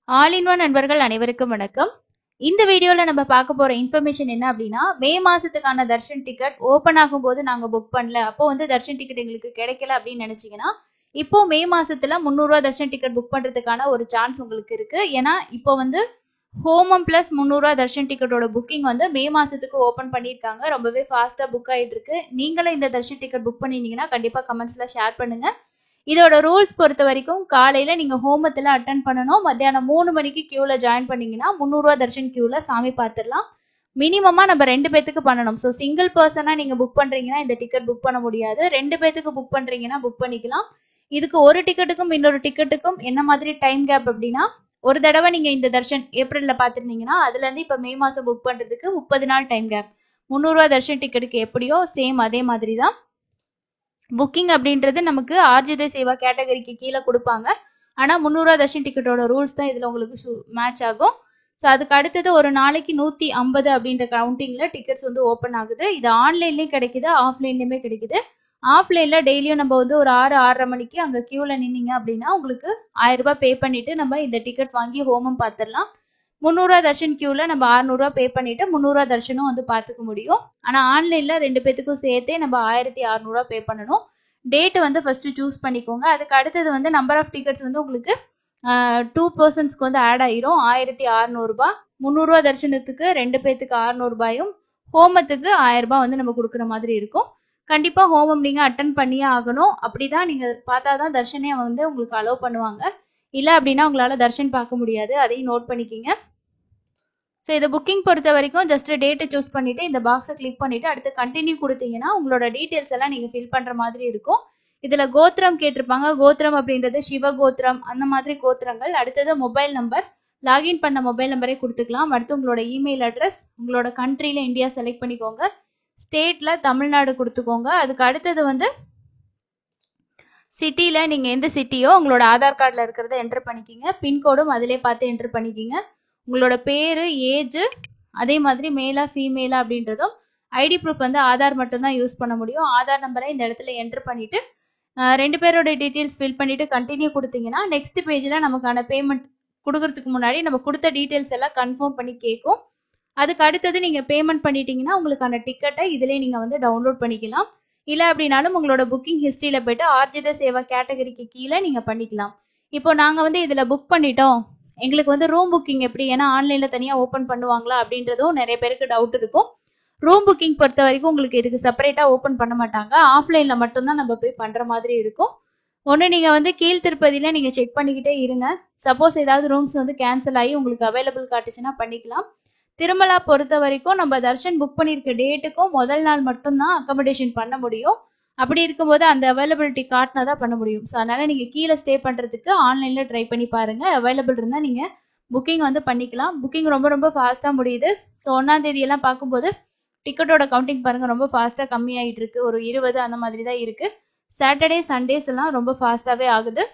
All in one நண்பர்கள் அனைவருக்கும் வணக்கம். இந்த வீடியோல நம்ம பார்க்க போற இன்ஃபர்மேஷன் என்ன அப்படின்னா, மே மாசத்துக்கான தர்ஷன் டிக்கெட் ஓபன் ஆகும்போது நாங்க புக் பண்ணல, அப்போ வந்து தர்ஷன் டிக்கெட் எங்களுக்கு கிடைக்கல அப்படின்னு நினைச்சீங்கன்னா, இப்போ மே மாசத்துல 300 ரூபாய் தர்ஷன் டிக்கெட் புக் பண்றதுக்கான ஒரு சான்ஸ் உங்களுக்கு இருக்கு. ஏன்னா இப்போ வந்து ஹோமம் பிளஸ் 300 ரூபாய் தர்ஷன் டிக்கெட்டோட புக்கிங் வந்து மே மாசத்துக்கு ஓபன் பண்ணிருக்காங்க. ரொம்பவே ஃபாஸ்டா புக் ஆயிட்டு இருக்கு. நீங்களும் இந்த தர்ஷன் டிக்கெட் புக் பண்ணிருந்தீங்கன்னா கண்டிப்பா கமெண்ட்ஸ்ல ஷேர் பண்ணுங்க. இதோட ரூல்ஸ் பொறுத்த வரைக்கும் காலையில நீங்க ஹோமத்துல அட்டன் பண்ணணும். மத்தியானம் 3 மணிக்கு கியூல ஜாயின் பண்ணீங்கன்னா 300 ரூபாய் தர்ஷன் கியூல சாமி பார்த்துடலாம். மினிமமா நம்ம 2 பேத்துக்கு பண்ணணும். ஸோ சிங்கிள் பர்சனா நீங்க புக் பண்றீங்கன்னா இந்த டிக்கெட் புக் பண்ண முடியாது. 2 பேத்துக்கு புக் பண்றீங்கன்னா புக் பண்ணிக்கலாம். இதுக்கு ஒரு டிக்கெட்டுக்கும் இன்னொரு டிக்கெட்டுக்கும் என்ன மாதிரி டைம் கேப் அப்படின்னா, ஒரு தடவை நீங்க இந்த தர்ஷன் ஏப்ரல்ல பாத்திருந்தீங்கன்னா அதுல இருந்து இப்ப மே மாசம் புக் பண்றதுக்கு 30 நாள் டைம் கேப். 300 ரூபாய் தர்ஷன் டிக்கெட்டுக்கு எப்படியோ சேம் அதே மாதிரி தான். புக்கிங் அப்படின்றது நமக்கு ஆர்ஜித சேவா கேட்டகரிக்கு கீழே கொடுப்பாங்க. ஆனால் 300 ரூபா தர்ஷன் டிக்கெட்டோட ரூல்ஸ் தான் இதில் உங்களுக்கு மேட்ச் ஆகும். ஸோ அதுக்கு அடுத்தது ஒரு நாளைக்கு 150 அப்படின்ற கவுண்டிங்கில் டிக்கெட்ஸ் வந்து ஓப்பன் ஆகுது. இது ஆன்லைன்லேயும் கிடைக்குது, ஆஃப்லைன்லேயுமே கிடைக்குது. ஆஃப்லைனில் டெய்லியும் நம்ம வந்து ஒரு 6-6:30 மணிக்கு அங்கே க்யூவில் நின்னீங்க அப்படின்னா உங்களுக்கு 1000 ரூபாய் பே பண்ணிட்டு நம்ம இந்த டிக்கெட் வாங்கி ஹோமம் பார்த்துடலாம். 300 ரூபா தர்ஷன் கியூவில் நம்ம 600 ரூபா பே பண்ணிட்டு 300 ரூபா தர்ஷனும் வந்து பார்த்துக்க முடியும். ஆனால் ஆன்லைனில் 2 பேத்துக்கும் சேர்த்தே நம்ம 1600 ரூபா பே பண்ணணும். டேட் வந்து ஃபர்ஸ்ட் சூஸ் பண்ணிக்கோங்க. அதுக்கு அடுத்தது வந்து நம்பர் ஆஃப் டிக்கெட்ஸ் வந்து உங்களுக்கு 2 பர்சன்ஸ்க்கு வந்து ஆட் ஆயிரும். 1600 ரூபாய். 300 ரூபா தர்ஷனத்துக்கு 2 பேத்துக்கு 600 ரூபாயும், ஹோமத்துக்கு 1000 ரூபாய் வந்து நம்ம கொடுக்குற மாதிரி இருக்கும். கண்டிப்பா ஹோமம் நீங்க அட்டன் பண்ணியே ஆகணும். அப்படிதான் நீங்க பார்த்தாதான் தர்ஷனே வந்து உங்களுக்கு அலோவ் பண்ணுவாங்க. இல்ல அப்படின்னா உங்களால தர்ஷன் பார்க்க முடியாது. அதையும் நோட் பண்ணிக்கிங்க. ஸோ இதை புக்கிங் பொறுத்த வரைக்கும் ஜஸ்ட் டேட்டை சூஸ் பண்ணிட்டு இந்த பாக்ஸை கிளிக் பண்ணிட்டு அடுத்து கண்டினியூ கொடுத்தீங்கன்னா உங்களோட டீட்டெயில்ஸ் எல்லாம் நீங்க ஃபில் பண்ற மாதிரி இருக்கும். இதுல கோத்திரம் கேட்டிருப்பாங்க. கோத்திரம் அப்படின்றது சிவ கோத்திரம், அந்த மாதிரி கோத்திரங்கள். அடுத்தது மொபைல் நம்பர், லாகின் பண்ண மொபைல் நம்பரே கொடுத்துக்கலாம். அடுத்து உங்களோட இமெயில் அட்ரஸ், உங்களோட கண்ட்ரியில இந்தியா செலக்ட் பண்ணிக்கோங்க, ஸ்டேட்ல தமிழ்நாடு கொடுத்துக்கோங்க. அதுக்கு அடுத்தது வந்து சிட்டியில நீங்க எந்த சிட்டியோ உங்களோட ஆதார் கார்டில் இருக்கிறத என்டர் பண்ணிக்கிங்க. பின்கோடும் அதிலே பார்த்து என்டர் பண்ணிக்கிங்க. உங்களோட பேரு, ஏஜ், அதே மாதிரி மேலா ஃபீமேலா அப்படின்றதும். ஐடி ப்ரூஃப் வந்து ஆதார் மட்டும்தான் யூஸ் பண்ண முடியும். ஆதார் நம்பரை இந்த இடத்துல என்டர் பண்ணிட்டு 2 பேரோட டீட்டெயில்ஸ் ஃபில் பண்ணிட்டு கண்டினியூ கொடுத்தீங்கன்னா நெக்ஸ்ட் பேஜில் நமக்கான பேமெண்ட் கொடுக்கறதுக்கு முன்னாடி நம்ம கொடுத்த டீட்டெயில்ஸ் எல்லாம் கன்ஃபார்ம் பண்ணி கேட்கும். அதுக்கு அடுத்தது நீங்கள் பேமெண்ட் பண்ணிட்டீங்கன்னா உங்களுக்கான டிக்கெட்டை இதிலே நீங்கள் வந்து டவுன்லோட் பண்ணிக்கலாம். இல்லை அப்படின்னாலும் உங்களோட புக்கிங் ஹிஸ்ட்ரியில் போய்ட்டு ஆர்ஜித சேவா கேட்டகரிக்கு கீழே நீங்கள் பண்ணிக்கலாம். இப்போ நாங்கள் வந்து இதில் புக் பண்ணிட்டோம், எங்களுக்கு வந்து ரூம் புக்கிங் எப்படி, ஏன்னா ஆன்லைனில் தனியாக ஓப்பன் பண்ணுவாங்களா அப்படின்றதும் நிறைய பேருக்கு டவுட் இருக்கும். ரூம் புக்கிங் பொறுத்த வரைக்கும் உங்களுக்கு இதுக்கு செப்பரேட்டாக ஓப்பன் பண்ண மாட்டாங்க. ஆஃப்லைனில் மட்டும்தான் நம்ம போய் பண்ணுற மாதிரி இருக்கும். ஒன்று நீங்கள் வந்து கீழ் திருப்பதியில் நீங்கள் செக் பண்ணிக்கிட்டே இருங்க. சப்போஸ் ஏதாவது ரூம்ஸ் வந்து கேன்சல் ஆகி உங்களுக்கு அவைலபிள் காட்டுச்சுன்னா பண்ணிக்கலாம். திருமலா பொறுத்த வரைக்கும் நம்ம தர்ஷன் புக் பண்ணியிருக்க டேட்டுக்கும் முதல் நாள் மட்டும்தான் அக்கமடேஷன் பண்ண முடியும். அப்படி இருக்கும்போது அந்த அவைலபிலிட்டி காட்டினா தான் பண்ண முடியும். ஸோ அதனால நீங்கள் கீழே ஸ்டே பண்ணுறதுக்கு ஆன்லைனில் ட்ரை பண்ணி பாருங்கள். அவைலபிள் இருந்தால் நீங்கள் புக்கிங் வந்து பண்ணிக்கலாம். புக்கிங் ரொம்ப ரொம்ப ஃபாஸ்ட்டாக முடியுது. ஸோ 1ஆம் தேதியெல்லாம் பார்க்கும்போது டிக்கெட்டோட கவுண்டிங் பாருங்கள், ரொம்ப ஃபாஸ்ட்டாக கம்மியாகிட்டு இருக்கு. ஒரு 20 அந்த மாதிரி தான் இருக்குது. சாட்டர்டே சண்டேஸ் எல்லாம் ரொம்ப ஃபாஸ்ட்டாகவே ஆகுது.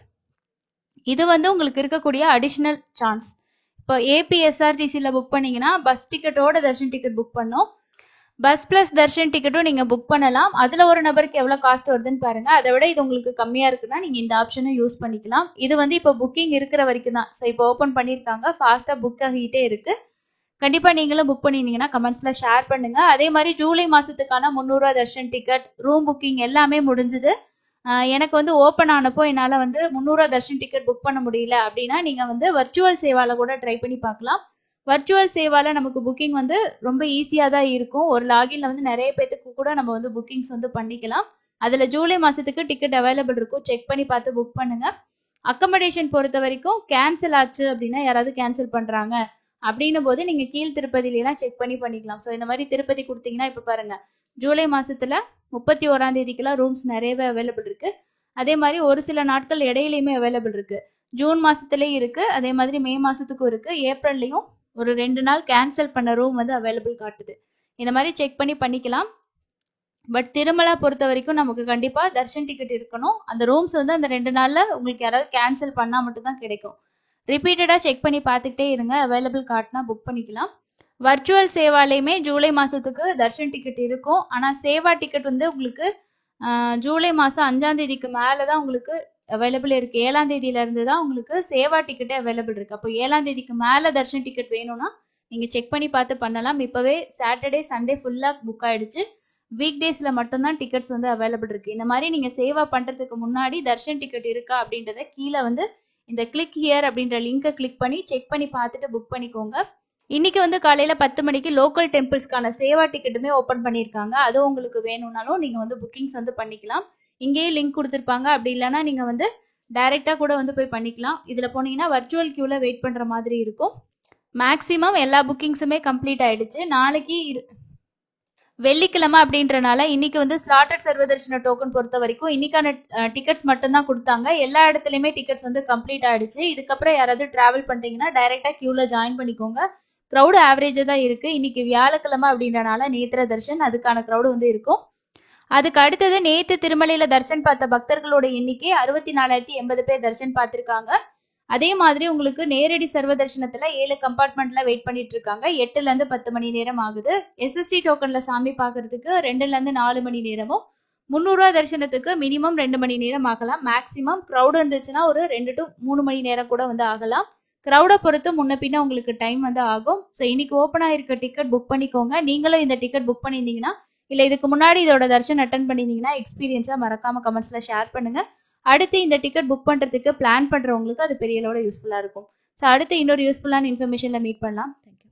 இது வந்து உங்களுக்கு இருக்கக்கூடிய அடிஷ்னல் சான்ஸ். இப்போ ஏபிஎஸ்ஆர்டிசியில் புக் பண்ணிங்கன்னா பஸ் டிக்கெட்டோட தர்ஷன் டிக்கெட் புக் பண்ணோம். பஸ் பிளஸ் தர்ஷன் டிக்கெட்டும் நீங்கள் புக் பண்ணலாம். அதில் ஒரு நபருக்கு எவ்வளோ காஸ்ட் வருதுன்னு பாருங்கள். அதை விட இது உங்களுக்கு கம்மியாக இருக்குன்னா நீங்கள் இந்த ஆப்ஷனை யூஸ் பண்ணிக்கலாம். இது வந்து இப்போ புக்கிங் இருக்கிற வரைக்கும் தான். ஸோ இப்போ ஓப்பன் பண்ணியிருக்காங்க, ஃபாஸ்ட்டாக புக் ஆகிட்டே இருக்குது. கண்டிப்பாக நீங்களும் புக் பண்ணியிருந்தீங்கன்னா கமெண்ட்ஸில் ஷேர் பண்ணுங்கள். அதே மாதிரி ஜூலை மாதத்துக்கான 300 ரூபா தர்ஷன் டிக்கெட், ரூம் புக்கிங் எல்லாமே முடிஞ்சுது. எனக்கு வந்து ஓப்பன் ஆனப்போ என்னால் வந்து 300 ரூபா தர்ஷன் டிக்கெட் புக் பண்ண முடியல அப்படின்னா நீங்கள் வந்து வர்ச்சுவல் சேவாவில் கூட ட்ரை பண்ணி பார்க்கலாம். வர்ச்சுவல் சேவாவில் நமக்கு புக்கிங் வந்து ரொம்ப ஈஸியாக தான் இருக்கும். ஒரு லாகின்ல வந்து நிறைய பேத்துக்கு கூட நம்ம வந்து புக்கிங்ஸ் வந்து பண்ணிக்கலாம். அதில் ஜூலை மாதத்துக்கு டிக்கெட் அவைலபிள் இருக்கும். செக் பண்ணி பார்த்து புக் பண்ணுங்கள். அக்கமடேஷன் பொறுத்த வரைக்கும் கேன்சல் ஆச்சு அப்படின்னா, யாராவது கேன்சல் பண்ணுறாங்க அப்படின்னும் போது நீங்கள் கீழ் திருப்பதிலாம் செக் பண்ணி பண்ணிக்கலாம். ஸோ இந்த மாதிரி திருப்பதி கொடுத்தீங்கன்னா இப்போ பாருங்கள், ஜூலை மாதத்தில் 31ஆம் தேதிக்கெல்லாம் ரூம்ஸ் நிறையவே அவைலபிள் இருக்குது. அதே மாதிரி ஒரு சில நாட்கள் இடையிலையுமே அவைலபிள் இருக்குது. ஜூன் மாதத்துலேயும் இருக்குது, அதே மாதிரி மே மாதத்துக்கும் இருக்குது. ஏப்ரல்லையும் ஒரு 2 நாள் கேன்சல் பண்ண ரூம் வந்து அவைலபிள் காட்டுது. இந்த மாதிரி செக் பண்ணி பண்ணிக்கலாம். பட் திருமலா பொறுத்த வரைக்கும் நமக்கு கண்டிப்பாக தர்ஷன் டிக்கெட் இருக்கணும். அந்த ரூம்ஸ் வந்து அந்த 2 நாளில் உங்களுக்கு யாராவது கேன்சல் பண்ணால் மட்டும்தான் கிடைக்கும். ரிப்பீட்டடாக செக் பண்ணி பார்த்துக்கிட்டே இருங்க. அவைலபிள் காட்டினா புக் பண்ணிக்கலாம். வர்ச்சுவல் சேவாலையுமே ஜூலை மாதத்துக்கு தர்ஷன் டிக்கெட் இருக்கும். ஆனால் சேவா டிக்கெட் வந்து உங்களுக்கு ஜூலை மாதம் 5ஆம் தேதிக்கு மேலே தான் உங்களுக்கு அவைலபிள் இருக்கு. 7ஆம் தேதியில இருந்து தான் உங்களுக்கு சேவா டிக்கெட்டே அவைலபிள் இருக்கு. அப்போ 7ஆம் தேதிக்கு மேல தர்ஷன் டிக்கெட் வேணும்னா நீங்க செக் பண்ணி பார்த்து பண்ணலாம். இப்பவே சாட்டர்டே சண்டே ஃபுல்லா புக் ஆயிடுச்சு. வீக் டேஸ்ல மட்டும்தான் டிக்கெட்ஸ் வந்து அவைலபிள் இருக்கு. இந்த மாதிரி நீங்க சேவா பண்றதுக்கு முன்னாடி தர்ஷன் டிக்கெட் இருக்கா அப்படின்றத கீழே வந்து இந்த கிளிக் ஹியர் அப்படின்ற லிங்கை கிளிக் பண்ணி செக் பண்ணி பார்த்துட்டு புக் பண்ணிக்கோங்க. இன்னைக்கு வந்து காலையில 10 மணிக்கு லோக்கல் டெம்பிள்ஸ்க்கான சேவா டிக்கெட்டுமே ஓப்பன் பண்ணியிருக்காங்க. அதுவும் உங்களுக்கு வேணும்னாலும் நீங்க வந்து புக்கிங்ஸ் வந்து பண்ணிக்கலாம். இங்கேயே லிங்க் கொடுத்துருப்பாங்க. அப்படி இல்லைன்னா நீங்க வந்து டைரக்டா கூட வந்து போய் பண்ணிக்கலாம். இதுல போனீங்கன்னா வர்ச்சுவல் கியூல வெயிட் பண்ற மாதிரி இருக்கும். மேக்ஸிமம் எல்லா புக்கிங்ஸுமே கம்ப்ளீட் ஆயிடுச்சு. நாளைக்கு வெள்ளிக்கிழமை அப்படின்றனால இன்னைக்கு வந்து ஸ்லாட்டட் சர்வதர்ஷன டோக்கன் பொறுத்த வரைக்கும் இன்னைக்கான டிக்கெட்ஸ் மட்டும்தான் கொடுத்தாங்க. எல்லா இடத்துலையுமே டிக்கெட்ஸ் வந்து கம்ப்ளீட் ஆயிடுச்சு. இதுக்கப்புறம் யாராவது டிராவல் பண்றீங்கன்னா டைரக்டா கியூல ஜாயின் பண்ணிக்கோங்க. க்ரௌடு ஆவரேஜா தான் இருக்கு. இன்னைக்கு வியாழக்கிழமை அப்படின்றனால நேத்திர தர்ஷன் அதுக்கான க்ரௌடு வந்து இருக்கும். அதுக்கு அடுத்தது நேத்து திருமலையில தர்ஷன் பார்த்த பக்தர்களோட எண்ணிக்கை 64,080 பேர் தர்ஷன் பார்த்திருக்காங்க. அதே மாதிரி உங்களுக்கு நேரடி சர்வ தர்ஷனத்துல 7 கம்பார்ட்மெண்ட்ல வெயிட் பண்ணிட்டு இருக்காங்க. 8ல இருந்து 10 மணி நேரம் ஆகுது. எஸ்எஸ்டி டோக்கன்ல சாமி பாக்குறதுக்கு 2ல இருந்து 4 மணி நேரமும், 300 ரூபா தரிசனத்துக்கு மினிமம் 2 மணி நேரம் ஆகலாம். மேக்சிமம் க்ரௌட் இருந்துச்சுன்னா ஒரு 2 to 3 மணி நேரம் கூட வந்து ஆகலாம். க்ரௌடை பொறுத்து முன்ன பின்ன உங்களுக்கு டைம் வந்து ஆகும். ஸோ இன்னைக்கு ஓப்பன் ஆயிருக்க டிக்கெட் புக் பண்ணிக்கோங்க. நீங்களும் இந்த டிக்கெட் புக் பண்ணியிருந்தீங்கன்னா இல்லை இதுக்கு முன்னாடி இதோட தர்ஷன் அட்டன் பண்ணியிருந்தீங்கன்னா எக்ஸ்பீரியன்ஸை மறக்காம கமெண்ட்ஸ்ல ஷேர் பண்ணுங்க. அடுத்து இந்த டிக்கெட் புக் பண்றதுக்கு பிளான் பண்றவங்களுக்கு அது பெரிய அளவுல யூஸ்ஃபுல்லா இருக்கும். ஸோ அடுத்து இன்னொரு யூஸ்ஃபுல்லான இன்ஃபர்மேஷன்ல மீட் பண்ணலாம். தேங்க்யூ.